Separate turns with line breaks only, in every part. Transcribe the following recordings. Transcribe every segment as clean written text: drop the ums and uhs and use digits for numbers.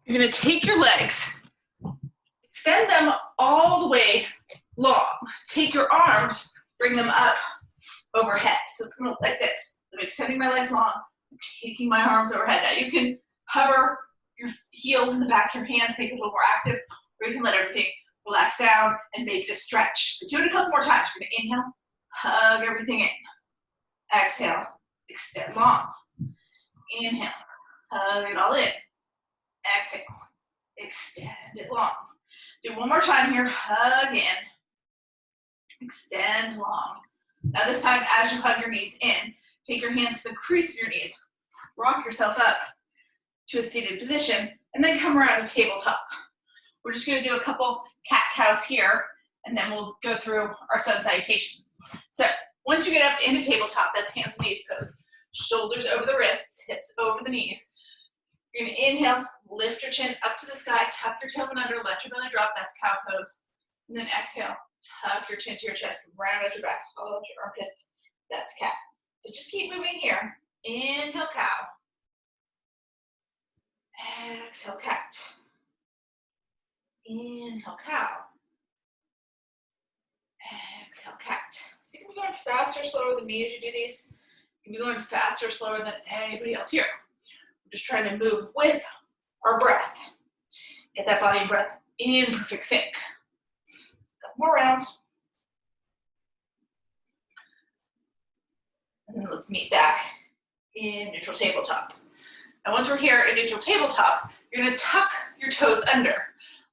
You're gonna take your legs, extend them all the way long. Take your arms, bring them up overhead. So it's gonna look like this. I'm extending my legs long, I'm taking my arms overhead. Now you can hover your heels in the back of your hands, make it a little more active, or you can let everything relax down and make it a stretch. But do it a couple more times. We're gonna inhale, hug everything in. Exhale, extend long. Inhale, hug it all in. Exhale, extend it long. Do one more time here, hug in, extend long. Now this time, as you hug your knees in, take your hands to the crease of your knees, rock yourself up to a seated position, and then come around to tabletop. We're just gonna do a couple cat-cows here, and then we'll go through our sun salutations. So once you get up into tabletop, that's hands and knees pose. Shoulders over the wrists, hips over the knees. You're gonna inhale, lift your chin up to the sky, tuck your tailbone under, let your belly drop, that's cow pose. And then exhale, tuck your chin to your chest, round out your back, hollow out your armpits, that's cat. So just keep moving here. Inhale, cow. Exhale, cat. Inhale, cow. Exhale, cat. So you can be going faster or slower than me as you do these. You can be going faster or slower than anybody else here. We're just trying to move with our breath. Get that body and breath in perfect sync. Couple more rounds. And then let's meet back in neutral tabletop. And once we're here in neutral tabletop, you're gonna tuck your toes under,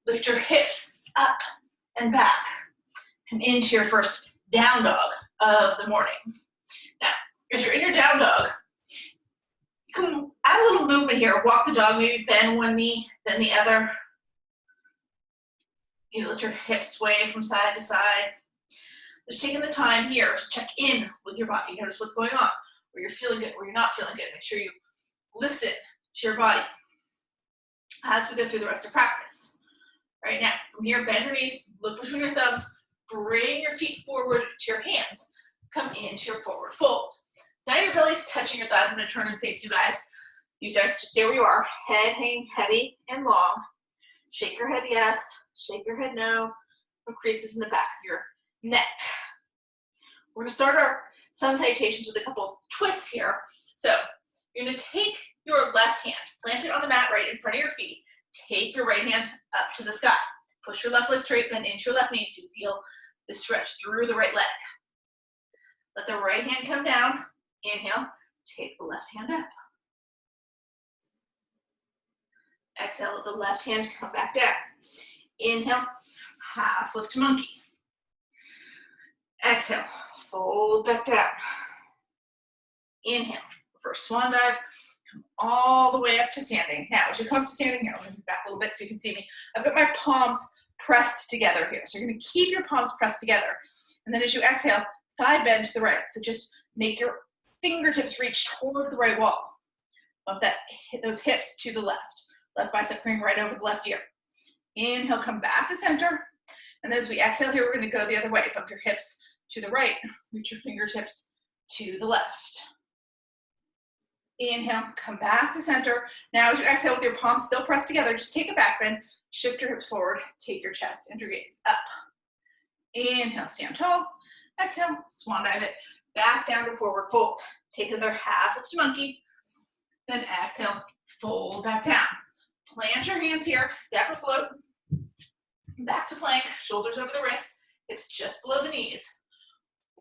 lift your hips up and back. Come into your first down dog of the morning. Now, as you're in your down dog, you can add a little movement here. Walk the dog, maybe bend one knee, then the other. You let your hips sway from side to side. Just taking the time here to check in with your body. Notice what's going on, where you're feeling good, where you're not feeling good. Make sure you listen to your body as we go through the rest of practice. Right now, from here, bend your knees, look between your thumbs, bring your feet forward to your hands. Come into your forward fold. So now your belly's touching your thighs. I'm gonna turn and face you guys. You guys just stay where you are. Head hanging heavy and long. Shake your head yes, shake your head no. No creases in the back of your neck. We're gonna start our sun salutations with a couple twists here. So you're gonna take your left hand, plant it on the mat right in front of your feet. Take your right hand up to the sky. Push your left leg straight, bend into your left knee so you feel the stretch through the right leg. Let the right hand come down. Inhale, take the left hand up. Exhale, let the left hand come back down. Inhale, half lift to monkey. Exhale, fold back down. Inhale, reverse swan dive, come all the way up to standing. Now, as you come to standing here, I'm gonna move back a little bit so you can see me. I've got my palms pressed together here. So you're gonna keep your palms pressed together. And then as you exhale, side bend to the right. So just make your fingertips reach towards the right wall. Bump those hips to the left. Left bicep cream right over the left ear. Inhale, come back to center. And then as we exhale here, we're gonna go the other way. Bump your hips to the right, reach your fingertips to the left. Inhale, come back to center. Now as you exhale with your palms still pressed together, just take a back bend, shift your hips forward, take your chest and your gaze up. Inhale, stand tall. Exhale, swan dive it back down to forward fold. Take another half lift to monkey. Then exhale, fold back down. Plant your hands here, step or float. Back to plank, shoulders over the wrists, hips just below the knees.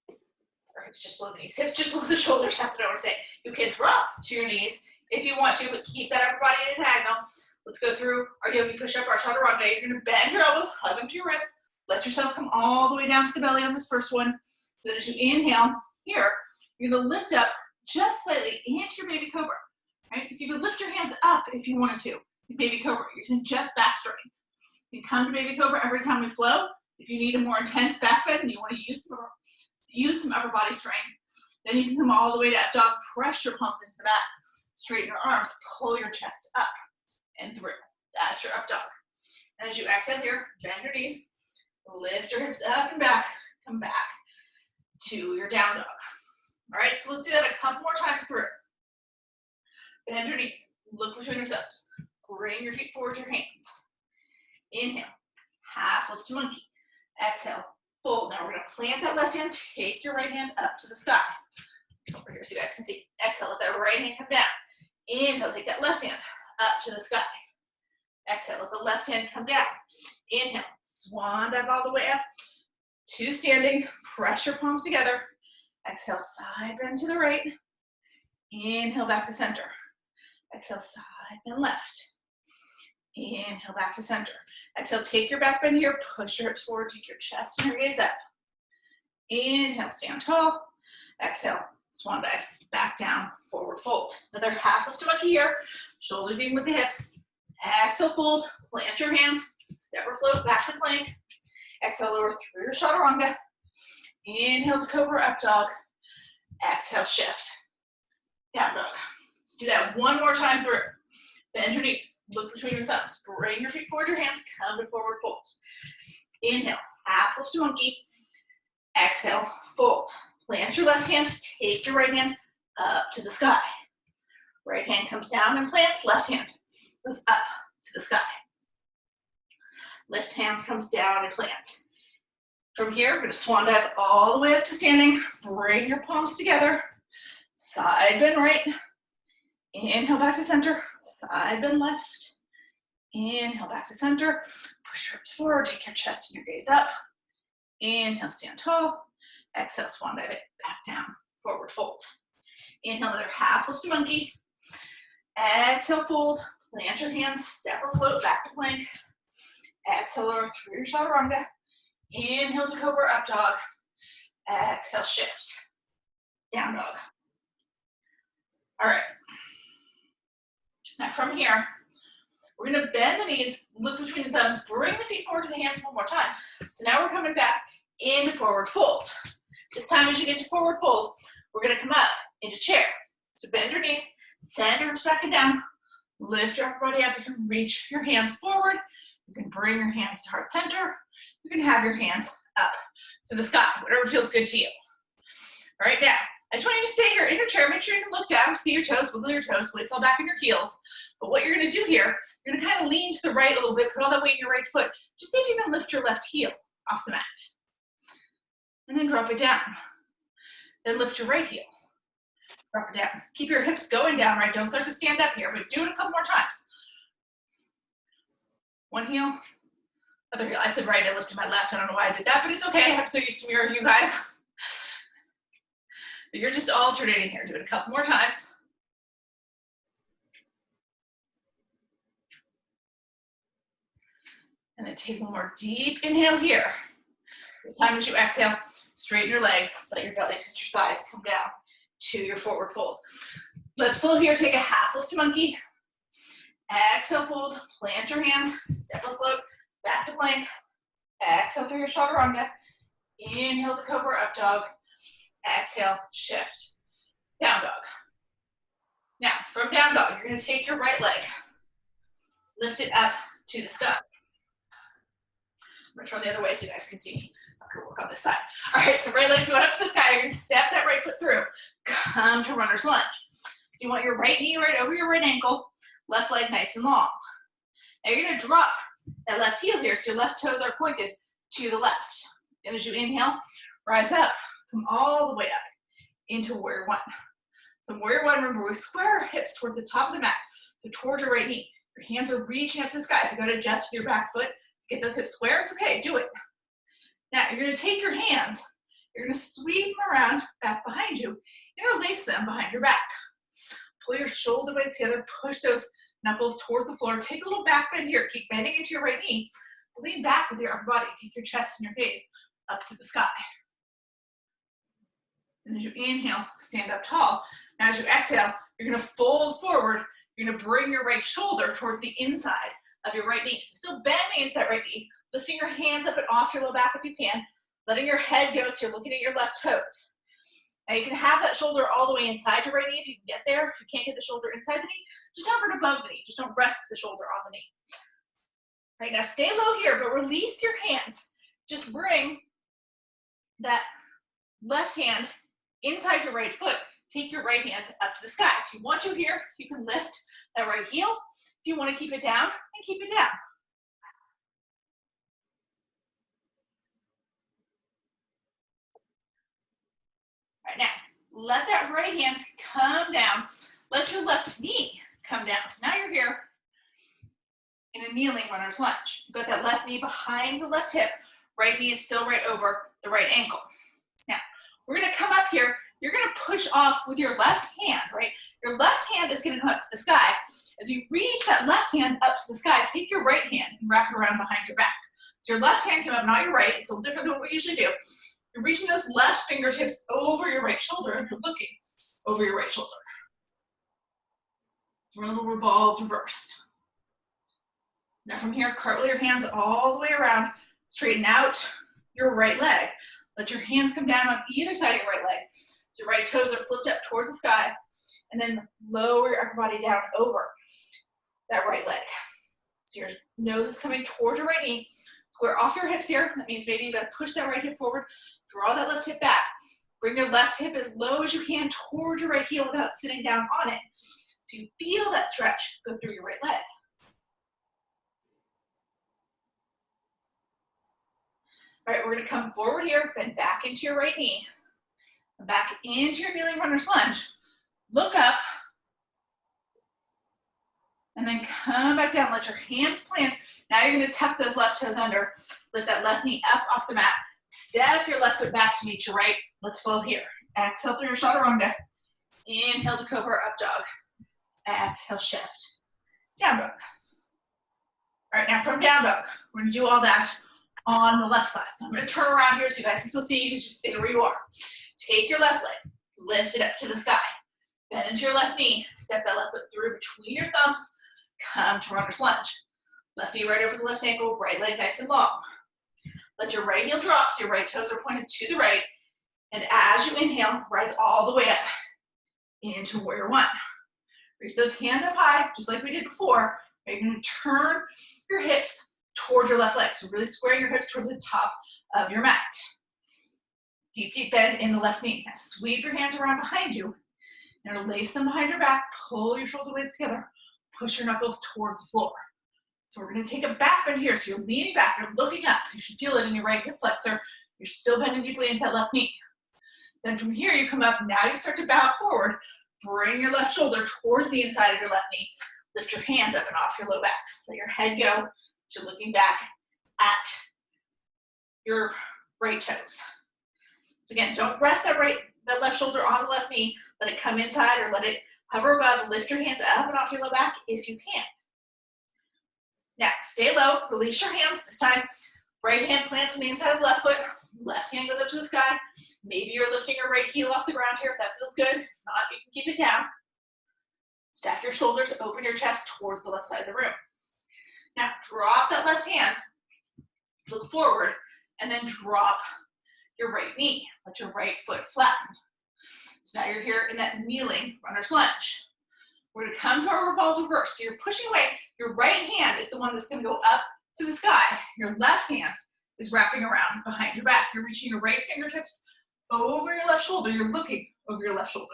Or hips just below the knees, hips just below the shoulders, that's what I want to say. You can drop to your knees if you want to, but keep that upper body in a diagonal. Let's go through our yogi push-up, our chaturanga. You're gonna bend your elbows, hug them to your ribs. Let yourself come all the way down to the belly on this first one. Then as you inhale here, you're gonna lift up just slightly into your baby cobra. Right? So you can lift your hands up if you wanted to. Baby cobra, you're using just back strength. You can come to baby cobra every time we flow. If you need a more intense back bend and you want to use some upper body strength, then you can come all the way to up dog, press your palms into the mat, straighten your arms, pull your chest up and through. That's your up dog. And as you exhale here, bend your knees, lift your hips up and back, come back to your down dog. All right, so let's do that a couple more times through. Bend your knees, look between your thumbs. Bring your feet forward to your hands. Inhale, half lift to monkey. Exhale, fold. Now we're gonna plant that left hand, take your right hand up to the sky. Over here so you guys can see. Exhale, let that right hand come down. Inhale, take that left hand up to the sky. Exhale, let the left hand come down. Inhale, swan dive all the way up to standing. Press your palms together. Exhale, side bend to the right. Inhale, back to center. Exhale, side bend left. Inhale, back to center. Exhale, take your back bend here. Push your hips forward. Take your chest and your gaze up. Inhale, stand tall. Exhale, swan dive. Back down, forward fold. Another half lift to monkey here. Shoulders even with the hips. Exhale, fold. Plant your hands. Step or float back to plank. Exhale, lower through your chaturanga. Inhale to cobra, up dog. Exhale, shift. Down dog. Let's do that one more time through. Bend your knees. Look between your thumbs. Bring your feet forward, your hands. Come to forward fold. Inhale, half lift to monkey. Exhale, fold. Plant your left hand. Take your right hand up to the sky. Right hand comes down and plants. Left hand goes up to the sky. Left hand comes down and plants. From here, we're going to swan dive all the way up to standing. Bring your palms together. Side bend right. Inhale, back to center. Side bend left. Inhale, back to center. Push your hips forward. Take your chest and your gaze up. Inhale, stand tall. Exhale, swan dive it back down. Forward fold. Inhale, another half lift to monkey. Exhale, fold. Plant your hands. Step or float back to plank. Exhale, lower through your chaturanga. Inhale to cobra, up dog. Exhale, shift. Down dog. All right. Now from here, we're gonna bend the knees, look between the thumbs, bring the feet forward to the hands one more time. So now we're coming back into forward fold. This time as you get to forward fold, we're gonna come up into chair. So bend your knees, send your hips back and down, lift your upper body up. You can reach your hands forward. You can bring your hands to heart center. You can have your hands up to the sky, whatever feels good to you. All right, now, I just want you to stay here in your chair. Make sure you can look down, see your toes, wiggle your toes, weights all back in your heels. But what you're gonna do here, you're gonna kind of lean to the right a little bit, put all that weight in your right foot. Just see if you can lift your left heel off the mat. And then drop it down. Then lift your right heel. Drop it down. Keep your hips going down, right? Don't start to stand up here, but do it a couple more times. One heel, other heel. I said right, I lifted my left. I don't know why I did that, but it's okay. I'm so used to mirroring you guys. But you're just alternating here. Do it a couple more times. And then take one more deep inhale here. This time as you exhale, straighten your legs, let your belly touch your thighs, come down to your forward fold. Let's flow here, take a half lift to monkey. Exhale, fold, plant your hands, step or float, back to plank. Exhale through your chaturanga. Inhale to cobra, up dog. Exhale, shift, down dog. Now, from down dog, you're gonna take your right leg, lift it up to the sky. I'm gonna turn the other way so you guys can see me. It's not gonna work on this side. All right, so right leg's going up to the sky. You're gonna step that right foot through. Come to runner's lunge. So you want your right knee right over your right ankle, left leg nice and long. Now you're gonna drop that left heel here so your left toes are pointed to the left. And as you inhale, rise up, come all the way up into warrior one. So warrior one, remember we square our hips towards the top of the mat, so towards your right knee. Your hands are reaching up to the sky. If you go to adjust with your back foot, get those hips square, it's okay, do it. Now you're gonna take your hands, you're gonna sweep them around back behind you, interlace them behind your back. Pull your shoulder blades together, push those knuckles towards the floor, take a little back bend here, keep bending into your right knee, lean back with your upper body, take your chest and your gaze up to the sky. And as you inhale, stand up tall. Now as you exhale, you're gonna fold forward, you're gonna bring your right shoulder towards the inside of your right knee. So still bending into that right knee, lifting your hands up and off your low back if you can, letting your head go so you're looking at your left toes. Now you can have that shoulder all the way inside your right knee if you can get there. If you can't get the shoulder inside the knee, just hover it above the knee. Just don't rest the shoulder on the knee. All right, now stay low here, but release your hands. Just bring that left hand inside your right foot. take your right hand up to the sky. If you want to here, you can lift that right heel. If you want to keep it down, then keep it down. All right, now, let that right hand come down. Let your left knee come down. So now you're here in a kneeling runner's lunge. You've got that left knee behind the left hip. Right knee is still right over the right ankle. Now, we're gonna come up here. You're gonna push off with your left hand, right? Your left hand is gonna come up to the sky. As you reach that left hand up to the sky, take your right hand and wrap it around behind your back. So your left hand came up, not your right. It's a little different than what we usually do. You're reaching those left fingertips over your right shoulder and you're looking over your right shoulder. We're a little revolved reversed. Now from here, cartwheel your hands all the way around, straighten out your right leg. Let your hands come down on either side of your right leg. So your right toes are flipped up towards the sky, and then lower your upper body down over that right leg. So your nose is coming towards your right knee. Square off your hips here. That means maybe you gotta push that right hip forward, draw that left hip back. Bring your left hip as low as you can towards your right heel without sitting down on it. So you feel that stretch go through your right leg. All right, we're gonna come forward here, bend back into your right knee, and back into your kneeling runner's lunge. Look up, and then come back down. Let your hands plant. Now you're gonna tuck those left toes under. Lift that left knee up off the mat. Step your left foot back to meet your right. Let's flow here. Exhale through your chaturanga. Inhale to cobra up dog. Exhale, shift. Down dog. All right, now from down dog, we're gonna do all that on the left side. So I'm gonna turn around here so you guys can still see. You can just stay where you are. Take your left leg, lift it up to the sky. Bend into your left knee. Step that left foot through between your thumbs. Come to runner's lunge. Left knee right over the left ankle, right leg nice and long. Let your right heel drop so your right toes are pointed to the right. And as you inhale, rise all the way up into warrior one. Reach those hands up high, just like we did before. You're gonna turn your hips towards your left leg. So really squaring your hips towards the top of your mat. Deep, deep bend in the left knee. Now sweep your hands around behind you. Now lace them behind your back. Pull your shoulder blades together. Push your knuckles towards the floor. So we're gonna take a back bend here. So you're leaning back, you're looking up. You should feel it in your right hip flexor. You're still bending deeply into that left knee. Then from here you come up, now you start to bow forward. Bring your left shoulder towards the inside of your left knee. Lift your hands up and off your low back. Let your head go. So you're looking back at your right toes. So again, don't rest that left shoulder on the left knee. Let it come inside or let it hover above. Lift your hands up and off your low back if you can. Now, stay low. Release your hands. This time, right hand plants on the inside of the left foot. Left hand goes up to the sky. Maybe you're lifting your right heel off the ground here if that feels good. If not, you can keep it down. Stack your shoulders, open your chest towards the left side of the room. Now, drop that left hand, look forward, and then drop your right knee. Let your right foot flatten. So now you're here in that kneeling runner's lunge. We're gonna come to our revolved reverse. So you're pushing away. Your right hand is the one that's gonna go up to the sky. Your left hand is wrapping around behind your back. You're reaching your right fingertips over your left shoulder. You're looking over your left shoulder.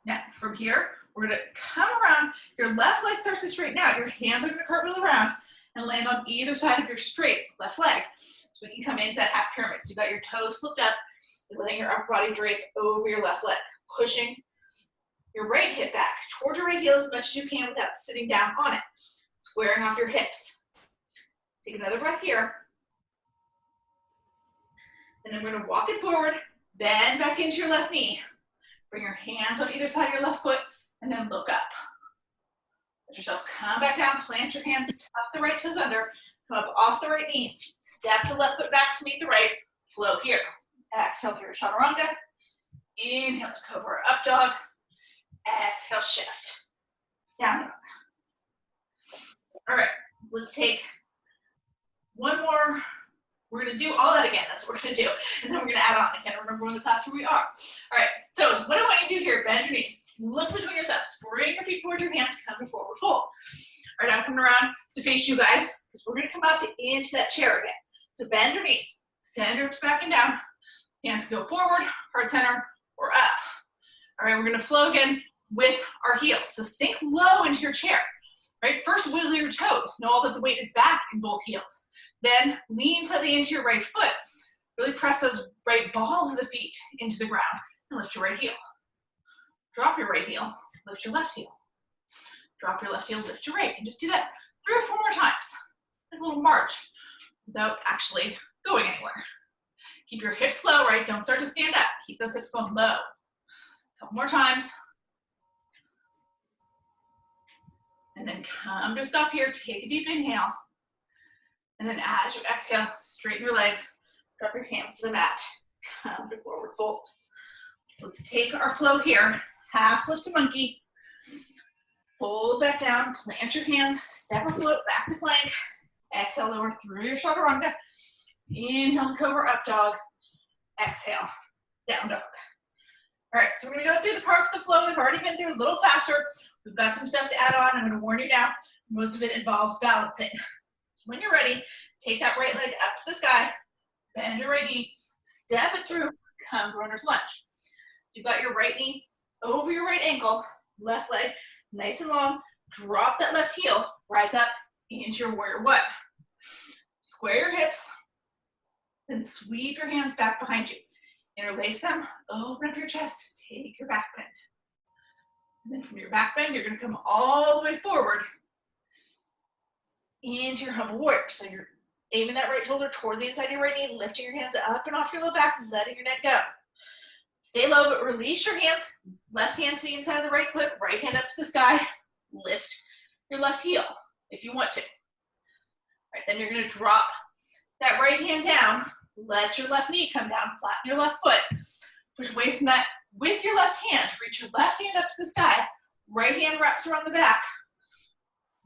Now, from here, we're gonna come around. Your left leg starts to straighten out. Your hands are gonna cartwheel around and land on either side of your straight left leg. So we can come into that half pyramid. So you got your toes flipped up, and letting your upper body drape over your left leg, pushing your right hip back towards your right heel as much as you can without sitting down on it. Squaring off your hips. Take another breath here. And then we're gonna walk it forward, bend back into your left knee. Bring your hands on either side of your left foot, and then look up. Let yourself come back down, plant your hands, tuck the right toes under, come up off the right knee, step the left foot back to meet the right, flow here. Exhale for your chaturanga. Inhale to cobra up dog. Exhale, shift. Down dog. All right, let's take one more. We're gonna do all that again. That's what we're gonna do. And then we're gonna add on. I can't remember when the class where we are. All right, so what I want you to do here, bend your knees. Look between your thumbs. Bring your feet towards your hands. Come to forward fold. All right, I'm coming around to face you guys because we're gonna come up into that chair again. So bend your knees, send your hips back and down. Hands go forward, heart center, or up. All right, we're gonna flow again with our heels. So sink low into your chair, right? First, wiggle your toes. Know that the weight is back in both heels. Then lean slightly into your right foot. Really press those right balls of the feet into the ground and lift your right heel. Drop your right heel, lift your left heel. Drop your left heel, lift your right. And just do that 3 or 4 more times. Like a little march without actually going anywhere. Keep your hips low, right? Don't start to stand up. Keep those hips going low. A couple more times. And then come to a stop here. Take a deep inhale. And then as you exhale, straighten your legs. Drop your hands to the mat. Come to forward fold. Let's take our flow here. Half lift to monkey. Fold back down. Plant your hands. Step or float back to plank. Exhale, lower through your chaturanga. Inhale to cobra, up dog. Exhale, down dog. All right, so we're gonna go through the parts of the flow we've already been through a little faster. We've got some stuff to add on. I'm gonna warn you now, most of it involves balancing. So when you're ready, take that right leg up to the sky, bend your right knee, step it through, come to runner's lunge. So you've got your right knee over your right ankle, left leg nice and long, drop that left heel, rise up into your warrior one. Square your hips, then sweep your hands back behind you. Interlace them, open up your chest, take your back bend. And then from your back bend, you're gonna come all the way forward into your humble warrior. So you're aiming that right shoulder toward the inside of your right knee, lifting your hands up and off your low back, letting your neck go. Stay low, but release your hands. Left hand to the inside of the right foot, right hand up to the sky. Lift your left heel if you want to. All right, then you're gonna drop that right hand down. Let your left knee come down, flatten your left foot. Push away from that with your left hand. Reach your left hand up to the sky. Right hand wraps around the back.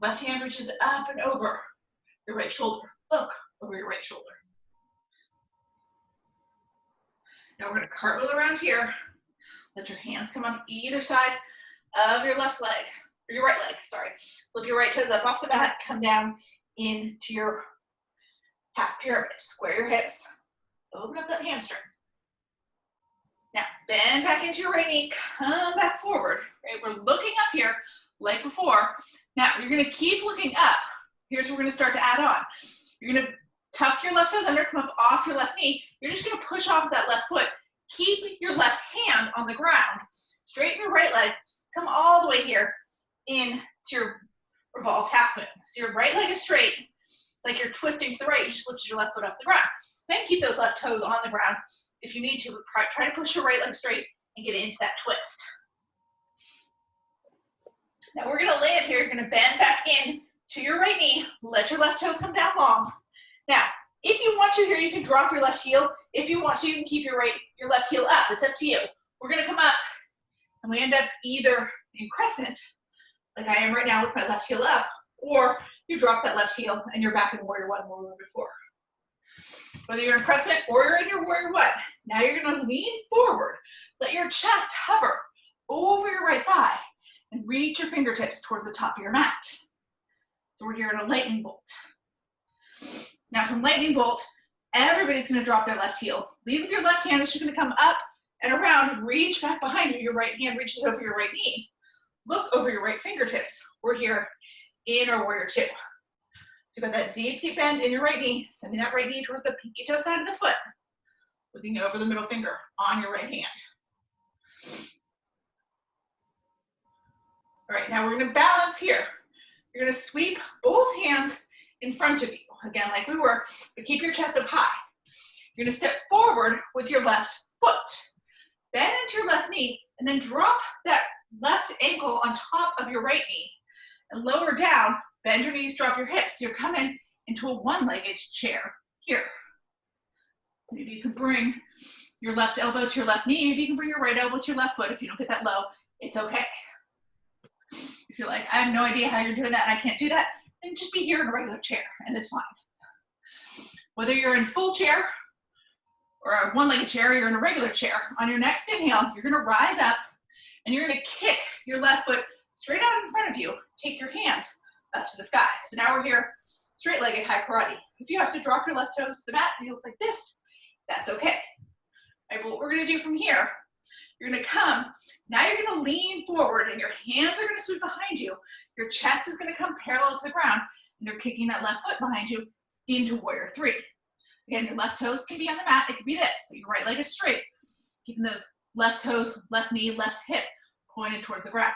Left hand reaches up and over your right shoulder. Look over your right shoulder. Now we're gonna cartwheel around here. Let your hands come on either side of your left leg, or your right leg, sorry. Flip your right toes up off the mat, come down into your half pyramid. Square your hips, open up that hamstring. Now, bend back into your right knee, come back forward, right? We're looking up here like before. Now, you're gonna keep looking up. Here's where we're gonna start to add on. You're gonna tuck your left toes under, come up off your left knee. You're just gonna push off that left foot. Keep your left hand on the ground. Straighten your right leg, come all the way here into your revolved half moon. So your right leg is straight. It's like you're twisting to the right. You just lifted your left foot off the ground. Then keep those left toes on the ground. If you need to, try to push your right leg straight and get into that twist. Now we're gonna land here. You're gonna bend back in to your right knee. Let your left toes come down long. Now, if you want to here, you can drop your left heel. If you want to, you can keep your left heel up. It's up to you. We're gonna come up and we end up either in crescent, like I am right now with my left heel up, or you drop that left heel and you're back in warrior one where we were before. Whether you're in crescent or you're in your warrior one, now you're gonna lean forward. Let your chest hover over your right thigh and reach your fingertips towards the top of your mat. So we're here in a lightning bolt. Now from lightning bolt, everybody's gonna drop their left heel. Lead with your left hand, it's just gonna come up and around, reach back behind you. Your right hand reaches over your right knee. Look over your right fingertips. We're here in our warrior two. So you got that deep, deep bend in your right knee, sending that right knee towards the pinky toe side of the foot, looking over the middle finger on your right hand. All right, now we're gonna balance here. You're gonna sweep both hands in front of you, again, like we were, but keep your chest up high. You're gonna step forward with your left foot, bend into your left knee, and then drop that left ankle on top of your right knee, and lower down, bend your knees, drop your hips. You're coming into a one-legged chair here. Maybe you can bring your left elbow to your left knee. Maybe you can bring your right elbow to your left foot. If you don't get that low, it's okay. If you're like, I have no idea how you're doing that and I can't do that, then just be here in a regular chair and it's fine. Whether you're in full chair or a one-legged chair, or you're in a regular chair, on your next inhale, you're gonna rise up and you're gonna kick your left foot straight out in front of you. Take your hands up to the sky. So now we're here straight-legged high karate. If you have to drop your left toes to the mat and you look like this, that's okay. All right, but what we're gonna do from here, you're gonna come, now you're gonna lean forward and your hands are gonna sweep behind you. Your chest is gonna come parallel to the ground and you're kicking that left foot behind you into warrior three. Again, your left toes can be on the mat, it could be this, but your right leg is straight. Keeping those left toes, left knee, left hip pointed towards the ground.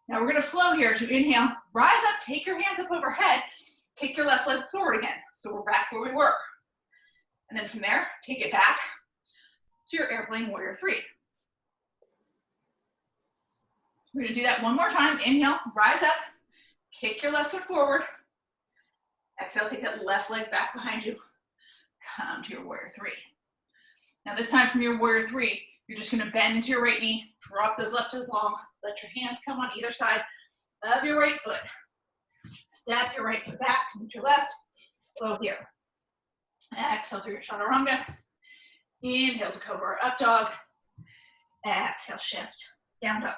Now we're gonna flow here as you inhale, rise up, take your hands up overhead, kick your left leg forward again. So we're back where we were. And then from there, take it back to your airplane warrior three. We're gonna do that one more time. Inhale, rise up, kick your left foot forward. Exhale, take that left leg back behind you. Come to your warrior three. Now this time from your warrior three, you're just gonna bend into your right knee, drop those left toes long, let your hands come on either side of your right foot. Step your right foot back to meet your left, flow here. Exhale through your chaturanga. Inhale to cobra up dog. Exhale, shift, down dog.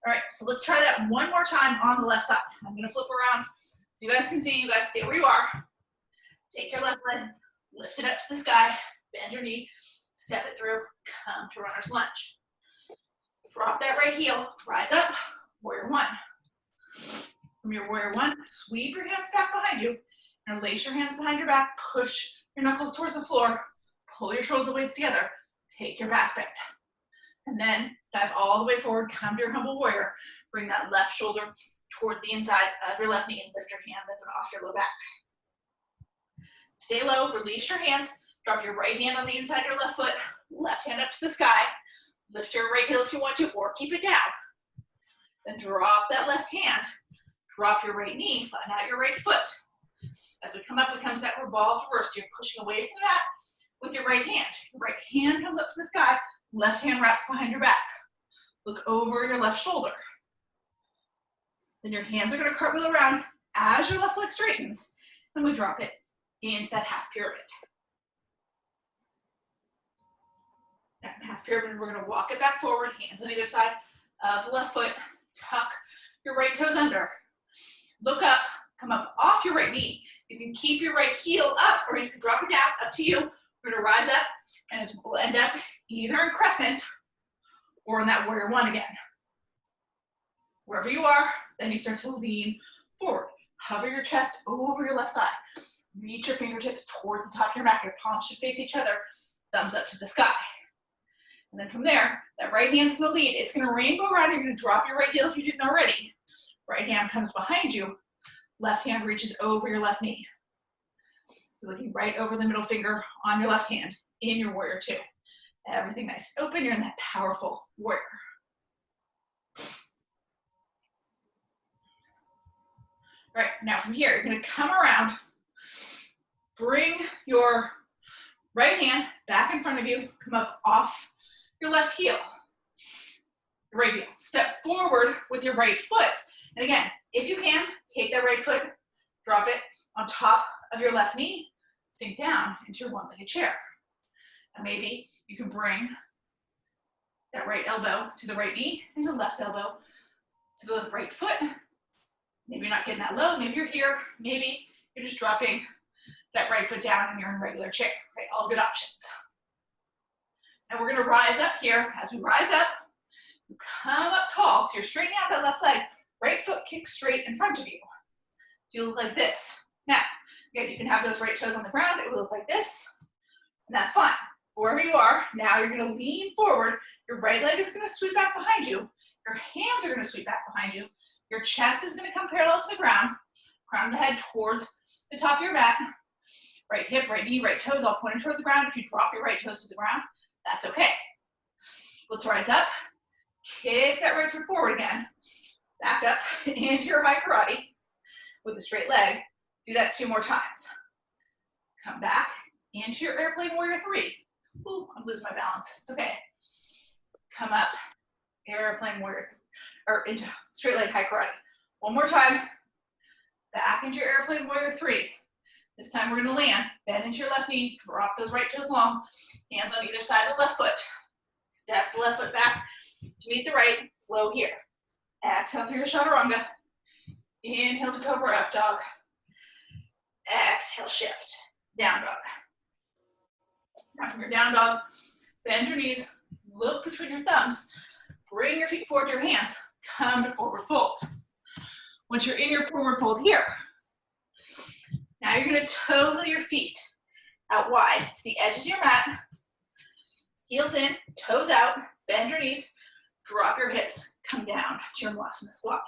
All right, so let's try that one more time on the left side. I'm gonna flip around so you guys can see, you guys stay where you are. Take your left leg, lift it up to the sky, bend your knee, step it through, come to runner's lunge. Drop that right heel, rise up, warrior one. From your warrior one, sweep your hands back behind you, and lace your hands behind your back, push your knuckles towards the floor, pull your shoulder blades together, take your back bend. And then dive all the way forward, come to your humble warrior, bring that left shoulder towards the inside of your left knee and lift your hands up and off your low back. Stay low, release your hands, drop your right hand on the inside of your left foot, left hand up to the sky, lift your right heel if you want to, or keep it down. Then drop that left hand, drop your right knee, flatten out your right foot. As we come up, we come to that revolved reverse. You're pushing away from the mat with your right hand. Your right hand comes up to the sky, left hand wraps behind your back. Look over your left shoulder. Then your hands are gonna cartwheel around as your left leg straightens, and we drop it into that half pyramid. Now from half pyramid, we're gonna walk it back forward, hands on either side of the left foot, tuck your right toes under. Look up, come up off your right knee. You can keep your right heel up or you can drop it down, up to you. We're gonna rise up and we'll end up either in crescent or in that warrior one again. Wherever you are, then you start to lean forward. Hover your chest over your left thigh. Reach your fingertips towards the top of your mat. Your palms should face each other, thumbs up to the sky. And then from there, that right hand's gonna lead. It's gonna rainbow around. You're gonna drop your right heel if you didn't already. Right hand comes behind you. Left hand reaches over your left knee. You're looking right over the middle finger on your left hand in your warrior two. Everything nice and open. You're in that powerful warrior. All right, now from here, you're gonna come around, bring your right hand back in front of you, come up off your left heel, your right heel. Step forward with your right foot. And again, if you can, take that right foot, drop it on top of your left knee, sink down into your one-legged chair. And maybe you can bring that right elbow to the right knee and the left elbow to the right foot. Maybe you're not getting that low, maybe you're here, maybe you're just dropping that right foot down and you're in a regular chair, right? All good options. And we're gonna rise up here. As we rise up, you come up tall, so you're straightening out that left leg, right foot kicks straight in front of you. So you look like this. Now, again, you can have those right toes on the ground, it will look like this, and that's fine. Wherever you are, now you're gonna lean forward, your right leg is gonna sweep back behind you, your hands are gonna sweep back behind you, your chest is gonna come parallel to the ground, crown of the head towards the top of your mat, right hip, right knee, right toes all pointed towards the ground. If you drop your right toes to the ground, that's okay. Let's rise up, kick that right foot forward again, back up into your high karate with a straight leg. Do that 2 more times. Come back into your airplane warrior three. Ooh, I'm losing my balance, it's okay. Come up, airplane warrior, or into straight leg high karate. One more time, back into your airplane warrior three. This time we're gonna land, bend into your left knee, drop those right toes long, hands on either side of the left foot. Step the left foot back to meet the right, flow here. Exhale through your chaturanga. Inhale to cobra up dog. Exhale, shift. Down dog. Now from your down dog, bend your knees, look between your thumbs, bring your feet forward to your hands, come to forward fold. Once you're in your forward fold here, now you're gonna toe your feet out wide to the edges of your mat, heels in, toes out, bend your knees, drop your hips, come down to your Vinyasa squat.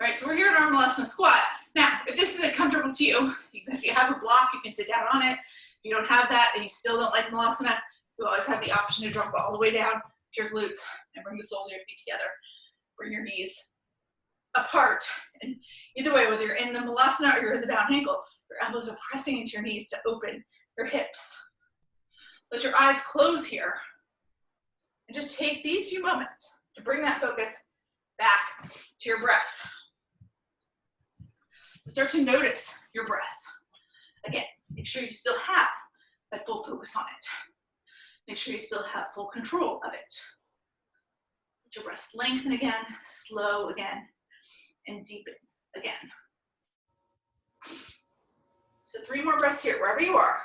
All right, so we're here at our Vinyasa squat. Now, if this isn't comfortable to you, if you have a block, you can sit down on it. If you don't have that and you still don't like Vinyasa, you always have the option to drop all the way down to your glutes and bring the soles of your feet together. Bring your knees apart. And either way, whether you're in the Vinyasa or you're in the bound ankle, your elbows are pressing into your knees to open your hips. Let your eyes close here. And just take these few moments to bring that focus back to your breath. So start to notice your breath. Again, make sure you still have that full focus on it. Make sure you still have full control of it. Let your breath lengthen again, slow again, and deepen again. So 3 more breaths here, wherever you are.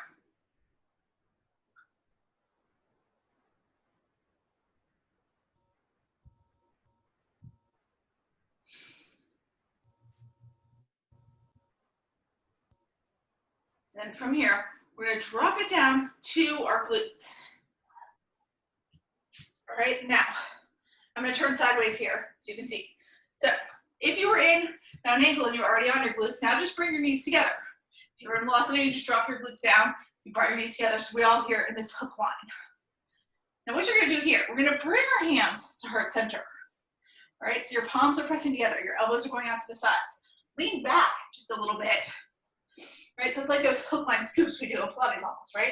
Then from here, we're gonna drop it down to our glutes. All right, now, I'm gonna turn sideways here so you can see. So if you were in bound ankle and you're already on your glutes, now just bring your knees together. If you're in Vinyasa, you just drop your glutes down, you brought your knees together, so we all here in this hook line. Now what you're gonna do here, we're gonna bring our hands to heart center. All right, so your palms are pressing together, your elbows are going out to the sides. Lean back just a little bit. Right, so it's like those hook line scoops we do in Pilates almost, right?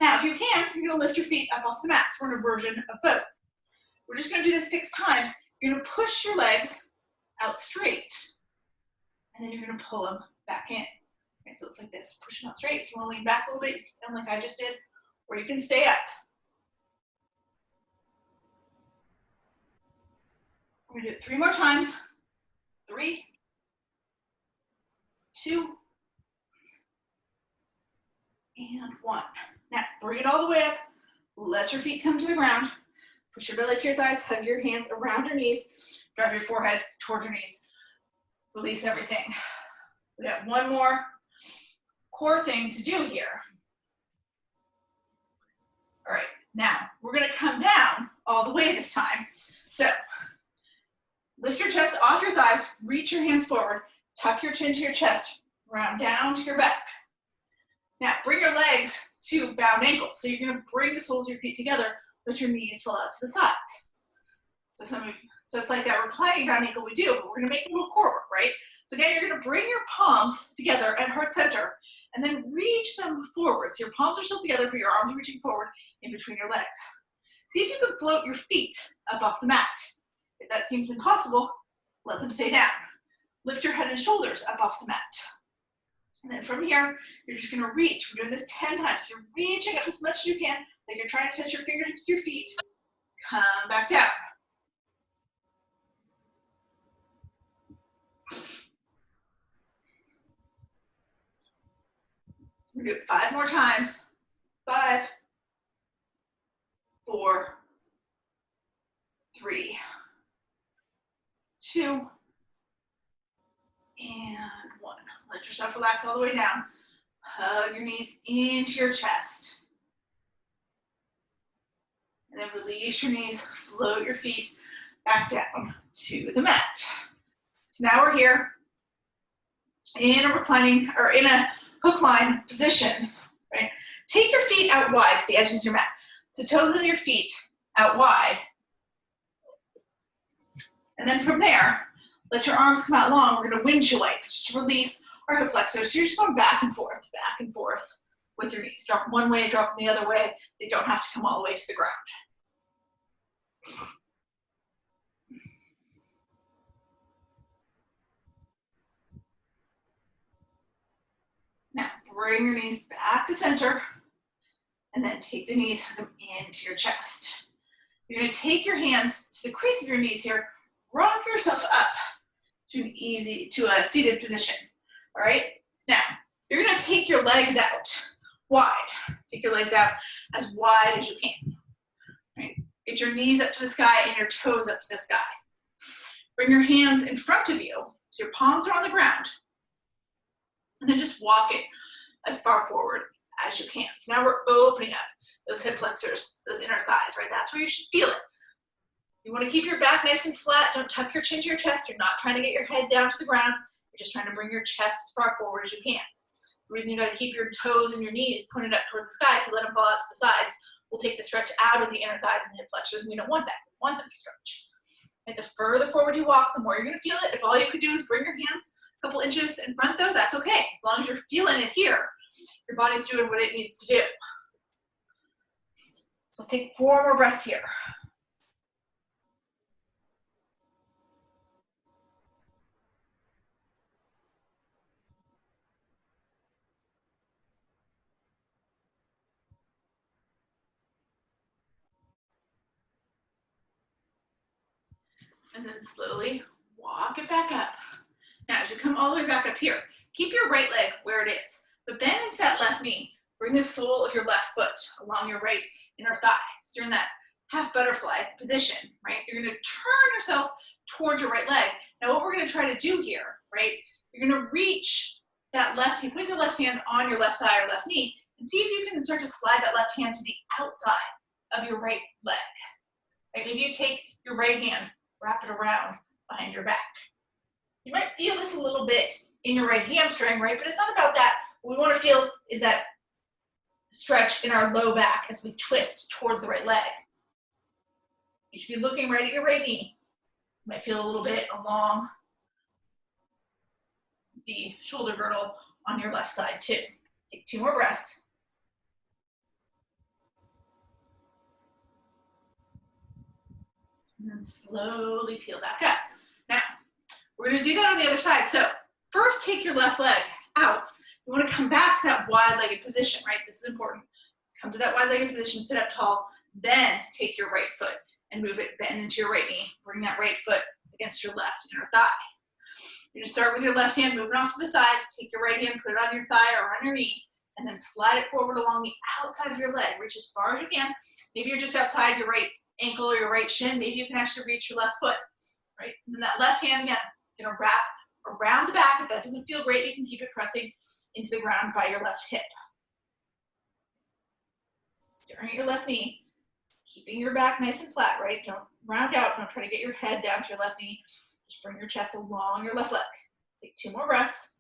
Now, if you can, you're gonna lift your feet up off the mat. So we're in a version of boat. We're just gonna do this 6 times. You're gonna push your legs out straight, and then you're gonna pull them back in. Right, so it's like this, push them out straight. If you wanna lean back a little bit, you can, like I just did, or you can stay up. We're gonna do it 3 more times. 3, 2, and 1. Now, bring it all the way up. Let your feet come to the ground. Push your belly to your thighs. Hug your hands around your knees. Drive your forehead toward your knees. Release everything. We got 1 more core thing to do here. All right, now we're gonna come down all the way this time. So, lift your chest off your thighs. Reach your hands forward. Tuck your chin to your chest. Round down to your back. Now, bring your legs to bound ankle. So you're gonna bring the soles of your feet together, let your knees fall out to the sides. So it's like that reclining bound ankle we do, but we're gonna make a little core work, right? So again, you're gonna bring your palms together at heart center, and then reach them forward. So your palms are still together, but your arms are reaching forward in between your legs. See if you can float your feet up off the mat. If that seems impossible, let them stay down. Lift your head and shoulders up off the mat. And then from here, you're just gonna reach. We're doing this 10 times. You're reaching up as much as you can, like you're trying to touch your fingertips to your feet. Come back down. We're gonna do it 5 more times. 5, 4, 3, 2, and 1. Let yourself relax all the way down. Hug your knees into your chest. And then release your knees, float your feet back down to the mat. So now we're here in a reclining, or in a hook line position, right? Take your feet out wide to the edges of your mat. So toes of your feet out wide. And then from there, let your arms come out long. We're gonna windshield just to release our hip flexors. So you're just going back and forth with your knees. Drop one way, drop them the other way. They don't have to come all the way to the ground. Now, bring your knees back to center, and then take the knees into your chest. You're gonna take your hands to the crease of your knees here, rock yourself up to a seated position. All right. Now you're going to take your legs out wide. Take your legs out as wide as you can. Right. Get your knees up to the sky and your toes up to the sky. Bring your hands in front of you so your palms are on the ground. And then just walk it as far forward as you can. So now we're opening up those hip flexors, those inner thighs, right? That's where you should feel it. You want to keep your back nice and flat. Don't tuck your chin to your chest. You're not trying to get your head down to the ground. You're just trying to bring your chest as far forward as you can. The reason you got to keep your toes and your knees pointed up towards the sky, if you let them fall out to the sides, will take the stretch out of the inner thighs and the hip flexors, and we don't want that. We want them to stretch. And the further forward you walk, the more you're going to feel it. If all you could do is bring your hands a couple inches in front, though, that's okay. As long as you're feeling it here, your body's doing what it needs to do. So let's take 4 more breaths here. And then slowly walk it back up. Now, as you come all the way back up here, keep your right leg where it is, but bend into that left knee. Bring the sole of your left foot along your right inner thigh. So you're in that half butterfly position, right? You're going to turn yourself towards your right leg. Now, what we're going to try to do here, right? You're going to reach that left hand, put the left hand on your left thigh or left knee, and see if you can start to slide that left hand to the outside of your right leg. Right? Maybe you take your right hand, wrap it around behind your back. You might feel this a little bit in your right hamstring, right? But it's not about that. What we want to feel is that stretch in our low back as we twist towards the right leg. You should be looking right at your right knee. You might feel a little bit along the shoulder girdle on your left side too. Take 2 more breaths. And then slowly peel back up. Now, we're going to do that on the other side. So first, take your left leg out. You want to come back to that wide-legged position, right? This is important. Come to that wide-legged position, sit up tall, then take your right foot and move it, bend into your right knee. Bring that right foot against your left inner thigh. You're going to start with your left hand, moving off to the side. Take your right hand, put it on your thigh or on your knee, and then slide it forward along the outside of your leg. Reach as far as you can. Maybe you're just outside your right ankle or your right shin. Maybe you can actually reach your left foot, right? And then that left hand, again, you're going to wrap around the back. If that doesn't feel great, you can keep it pressing into the ground by your left hip. Staring at your left knee, keeping your back nice and flat, right? Don't round out. Don't try to get your head down to your left knee. Just bring your chest along your left leg. Take 2 more breaths.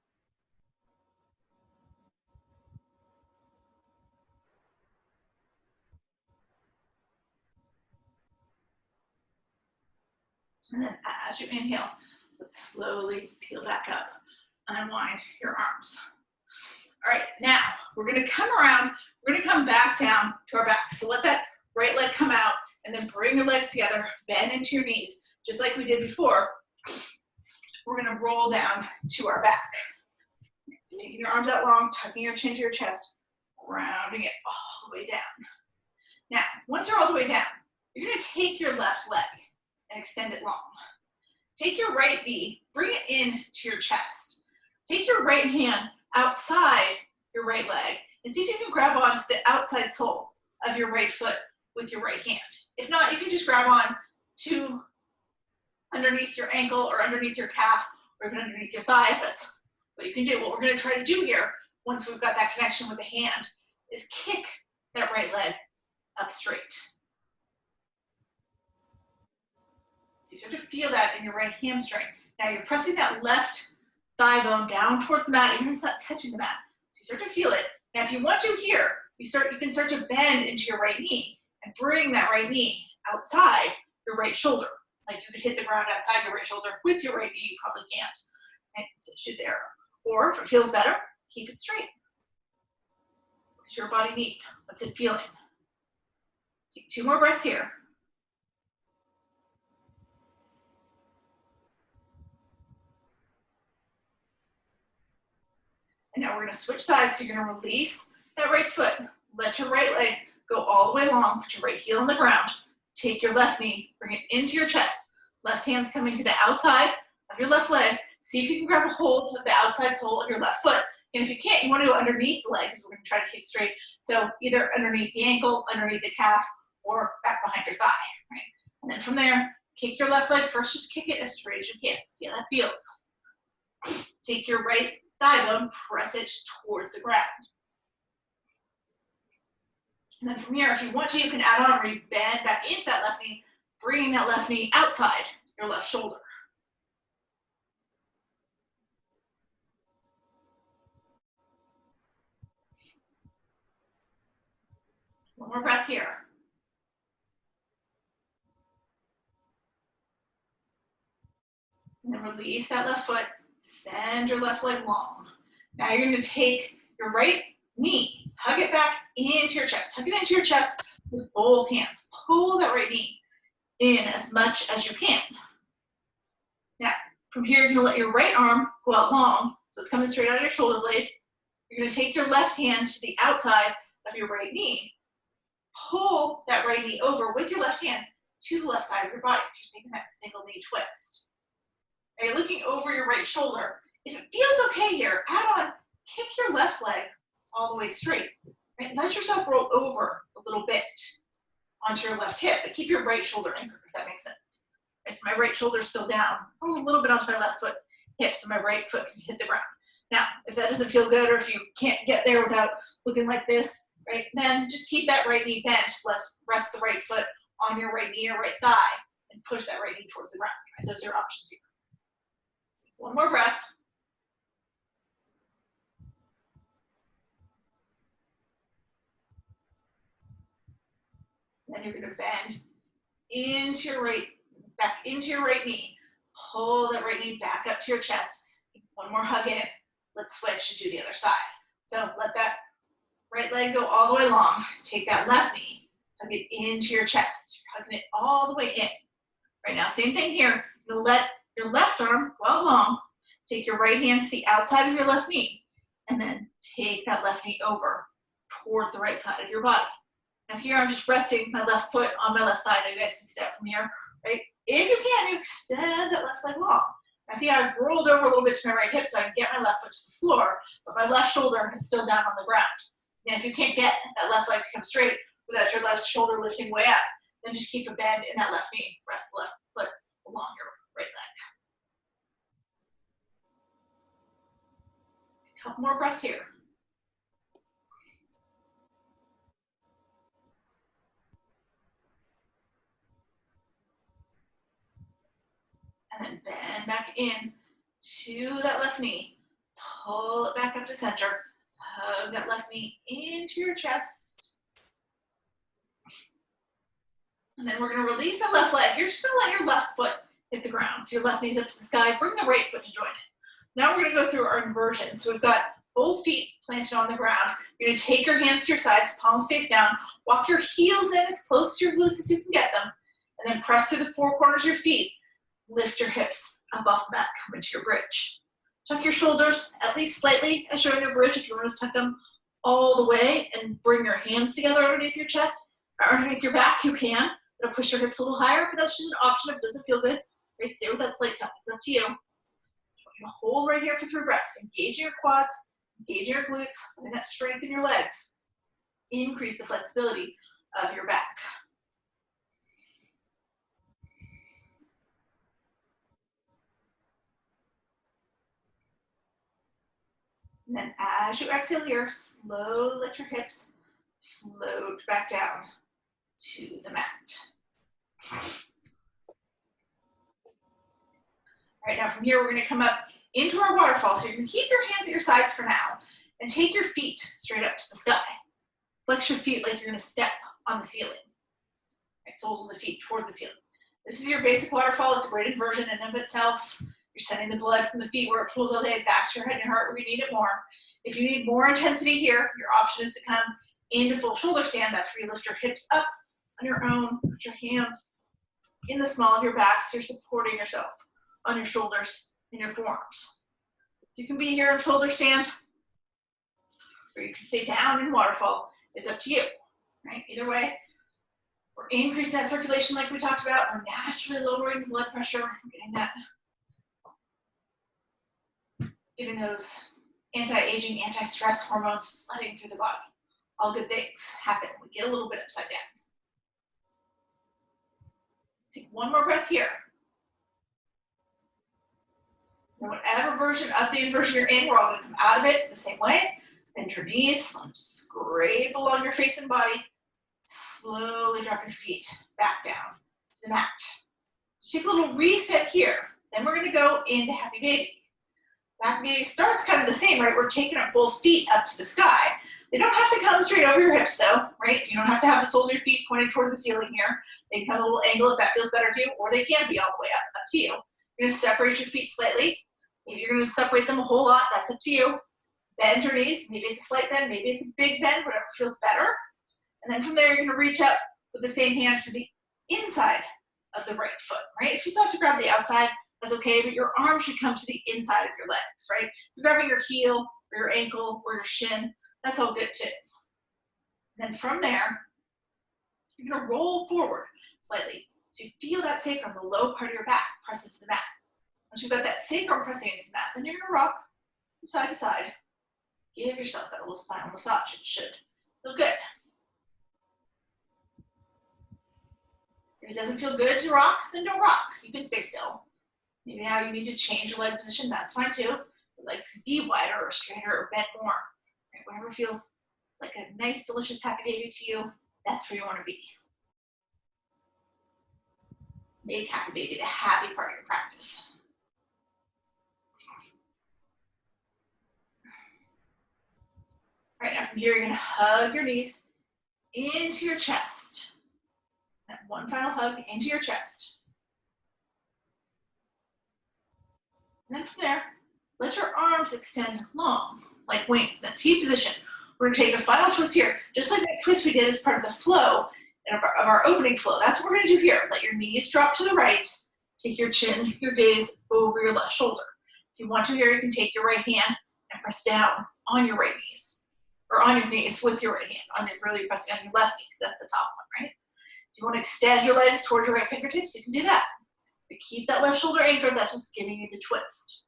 And then as you inhale, let's slowly peel back up. Unwind your arms. All right, now we're going to come around. We're going to come back down to our back. So let that right leg come out and then bring your legs together, bend into your knees, just like we did before. We're going to roll down to our back. Taking your arms out long, tucking your chin to your chest, rounding it all the way down. Now, once you're all the way down, you're going to take your left leg and extend it long. Take your right knee, bring it in to your chest. Take your right hand outside your right leg and see if you can grab onto the outside sole of your right foot with your right hand. If not, you can just grab on to underneath your ankle or underneath your calf or even underneath your thigh if that's what you can do. What we're going to try to do here, once we've got that connection with the hand, is kick that right leg up straight. So you start to feel that in your right hamstring. Now you're pressing that left thigh bone down towards the mat, even if it's not touching the mat. So you start to feel it. Now if you want to here, you can start to bend into your right knee and bring that right knee outside your right shoulder. Like you could hit the ground outside your right shoulder with your right knee, you probably can't. And sit you there. Or if it feels better, keep it straight. What does your body need? What's it feeling? Take 2 more breaths here. And now we're going to switch sides. So you're going to release that right foot. Let your right leg go all the way long. Put your right heel on the ground. Take your left knee. Bring it into your chest. Left hand's coming to the outside of your left leg. See if you can grab a hold of the outside sole of your left foot. And if you can't, you want to go underneath the leg, because we're going to try to keep straight. So either underneath the ankle, underneath the calf, or back behind your thigh, right? And then from there, kick your left leg first. Just kick it as straight as you can. See how that feels. Take your right thigh bone, press it towards the ground. And then from here, if you want to, you can add on where you bend back into that left knee, bringing that left knee outside your left shoulder. One more breath here. And then release that left foot, send your left leg long. Now you're going to take your right knee, hug it back into your chest. Hug it into your chest with both hands. Pull that right knee in as much as you can. Now, from here, you're going to let your right arm go out long, so it's coming straight out of your shoulder blade. You're going to take your left hand to the outside of your right knee. Pull that right knee over with your left hand to the left side of your body. So you're taking that single knee twist. Now you're looking over your right shoulder. If it feels okay here, add on, kick your left leg all the way straight. Right? Let yourself roll over a little bit onto your left hip, but keep your right shoulder anchored, if that makes sense. Right, so my right shoulder's still down. Roll a little bit onto my left foot hip so my right foot can hit the ground. Now, if that doesn't feel good, or if you can't get there without looking like this, right, then just keep that right knee bent. Let's rest the right foot on your right knee or right thigh and push that right knee towards the ground. Right? Those are your options here. One more breath. Then you're going to bend into your right, back into your right knee. Pull that right knee back up to your chest. One more hug in. Let's switch and do the other side. So let that right leg go all the way long. Take that left knee, hug it into your chest. You're hugging it all the way in. Right now, same thing here. You'll let your left arm go out long. Take your right hand to the outside of your left knee, and then take that left knee over towards the right side of your body. Now here I'm just resting my left foot on my left thigh. Now you guys can see that from here, right? If you can, you extend that left leg long. Now see, I've rolled over a little bit to my right hip so I can get my left foot to the floor, but my left shoulder is still down on the ground. And if you can't get that left leg to come straight without your left shoulder lifting way up, then just keep a bend in that left knee. Rest the left foot along your right leg. A couple more breaths here. And then bend back in to that left knee. Pull it back up to center. Hug that left knee into your chest. And then we're going to release that left leg. You're just going to let your left foot hit the ground. So your left knee's up to the sky. Bring the right foot to join it. Now we're going to go through our inversion. So we've got both feet planted on the ground. You're going to take your hands to your sides, palms face down. Walk your heels in as close to your glutes as you can get them. And then press through the four corners of your feet. Lift your hips up off the mat, come into your bridge. Tuck your shoulders at least slightly as you're in your bridge. If you want to tuck them all the way and bring your hands together underneath your chest or underneath your back, you can. It'll push your hips a little higher, but that's just an option if it doesn't feel good. Right, stay with that slight tuck. It's up to you. You hold right here for 3 breaths. Engage your quads, engage your glutes, and that strength in your legs. Increase the flexibility of your back. And then as you exhale here, slowly let your hips float back down to the mat. All right, now from here, we're going to come up into our waterfall. So you're going to keep your hands at your sides for now and take your feet straight up to the sky. Flex your feet like you're going to step on the ceiling. Right, soles of the feet towards the ceiling. This is your basic waterfall. It's a great inversion in and of itself. You're sending the blood from the feet where it pulls all day back to your head and your heart where you need it more. If you need more intensity here, your option is to come into full shoulder stand. That's where you lift your hips up on your own. Put your hands in the small of your back so you're supporting yourself on your shoulders and your forearms. So you can be here in shoulder stand, or you can stay down in waterfall. It's up to you, right? Either way, we're increasing that circulation like we talked about. We're naturally lowering the blood pressure, getting that getting those anti-aging, anti-stress hormones flooding through the body. All good things happen when we get a little bit upside down. Take one more breath here. And whatever version of the inversion you're in, we're all going to come out of it the same way. Bend your knees, scrape along your face and body. Slowly drop your feet back down to the mat. Just take a little reset here. Then we're going to go into Happy Baby. Happy Baby starts kind of the same, right? We're taking our both feet up to the sky. They don't have to come straight over your hips though, right? You don't have to have the soles of your feet pointed towards the ceiling here. They can come a little angle if that feels better to you, or they can be all the way up to you. You're going to separate your feet slightly. Maybe you're going to separate them a whole lot. That's up to you. Bend your knees. Maybe it's a slight bend. Maybe it's a big bend, whatever feels better. And then from there, you're going to reach up with the same hand for the inside of the right foot, right? If you still have to grab the outside, that's okay, but your arm should come to the inside of your legs, right? If you're grabbing your heel or your ankle or your shin, that's all good too. And then from there, you're going to roll forward slightly. So you feel that sacrum, the low part of your back, press into the mat. Once you've got that sacrum pressing into the mat, then you're going to rock from side to side. Give yourself that little spinal massage. It should feel good. If it doesn't feel good to rock, then don't rock. You can stay still. Maybe now you need to change your leg position. That's fine too. Your legs can be wider or straighter or bent more. Right? Whatever feels like a nice, delicious Happy Baby to you, that's where you want to be. Make Happy Baby the happy part of your practice. All right, now from here, you're going to hug your knees into your chest. That one final hug into your chest. And then from there, let your arms extend long, like wings, in that T position. We're going to take a final twist here, just like that twist we did as part of the flow, of our opening flow. That's what we're going to do here. Let your knees drop to the right. Take your chin, your gaze over your left shoulder. If you want to here, you can take your right hand and press down on your right knees, or on your knees with your right hand. Really pressing on your left knee, because that's the top one, right? If you want to extend your legs towards your right fingertips, you can do that. But keep that left shoulder anchored. That's what's giving you the twist.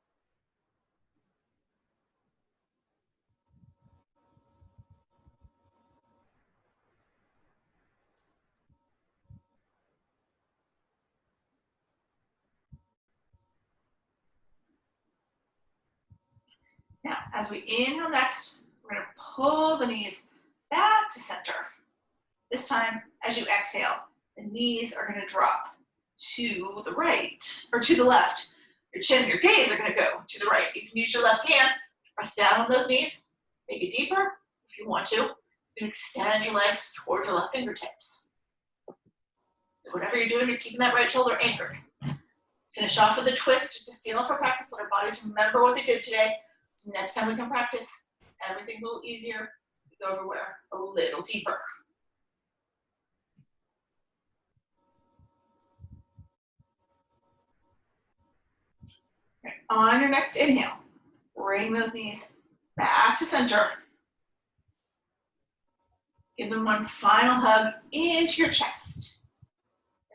Now, as we inhale next, we're going to pull the knees back to center. This time, as you exhale, the knees are going to drop to the right, or to the left. Your chin and your gaze are going to go to the right. You can use your left hand to press down on those knees, maybe deeper if you want to. You can extend your legs towards your left fingertips. So whatever you're doing, you're keeping that right shoulder anchored. Finish off with a twist just to seal off our practice. Let our bodies remember what they did today. So next time we can practice, everything's a little easier. We go everywhere a little deeper. Okay. On your next inhale, bring those knees back to center. Give them one final hug into your chest.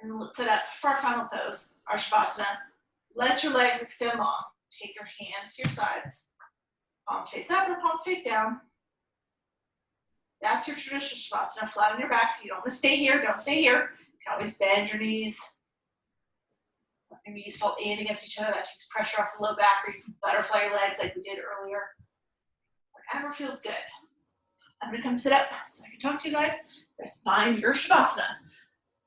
And let's set up for our final pose, our Shavasana. Let your legs extend long. Take your hands to your sides. Palms face up or palms face down. That's your traditional Shavasana, flat on your back. If you don't want to stay here, don't stay here. You can always bend your knees. Let your knees fall in against each other. That takes pressure off the low back, or you can butterfly your legs like we did earlier. Whatever feels good. I'm going to come sit up so I can talk to you guys. Just find your Shavasana.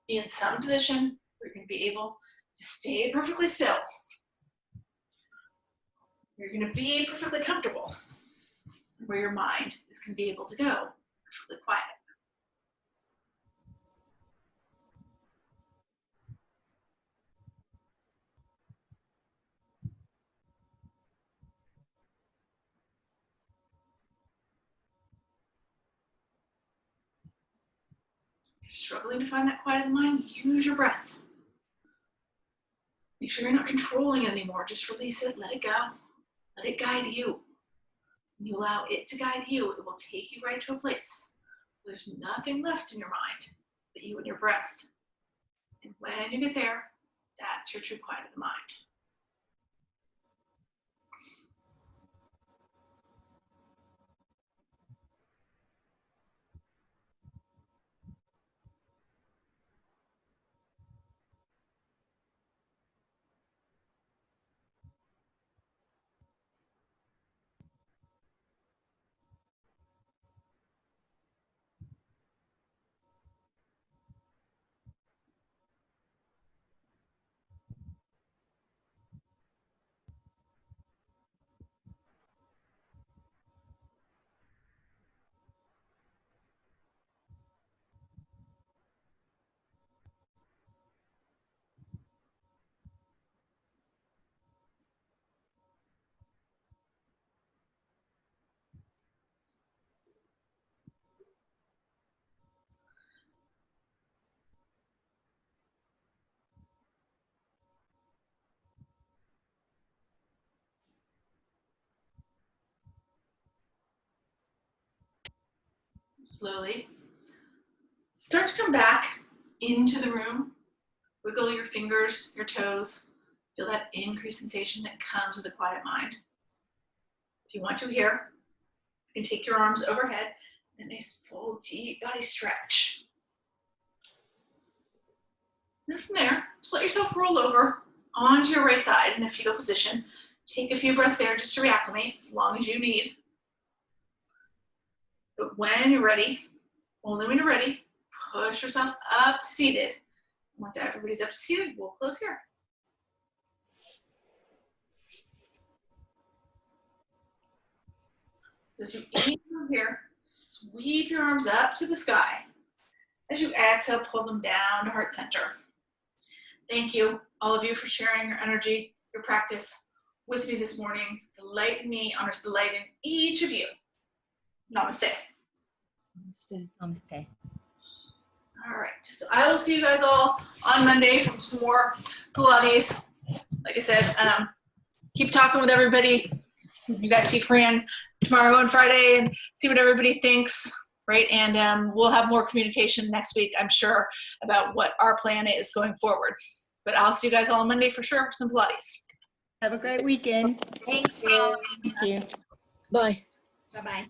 Be in some position where you're going to be able to stay perfectly still. You're going to be perfectly comfortable, where your mind is going to be able to go perfectly quiet. If you're struggling to find that quiet in the mind, use your breath. Make sure you're not controlling it anymore. Just release it, let it go. Let it guide you. When you allow it to guide you, it will take you right to a place where there's nothing left in your mind but you and your breath. And when you get there, that's your true quiet of the mind. Slowly. Start to come back into the room. Wiggle your fingers, your toes. Feel that increased sensation that comes with a quiet mind. If you want to here, you can take your arms overhead, and a nice full deep body stretch. And from there, just let yourself roll over onto your right side in a fetal position. Take a few breaths there just to reacclimate, as long as you need. But when you're ready, only when you're ready, push yourself up to seated. Once everybody's up to seated, we'll close here. So as you inhale here, sweep your arms up to the sky. As you exhale, pull them down to heart center. Thank you, all of you, for sharing your energy, your practice with me this morning. The light in me honors the light in each of you. Namaste.
Namaste. Namaste.
All right, so I will see you guys all on Monday for some more Pilates. Like I said, keep talking with everybody. You guys see Fran tomorrow and Friday and see what everybody thinks, right? And we'll have more communication next week, I'm sure, about what our plan is going forward. But I'll see you guys all on Monday for sure for some Pilates.
Have a great weekend.
Thank you.
Thank you.
Bye. Bye-bye.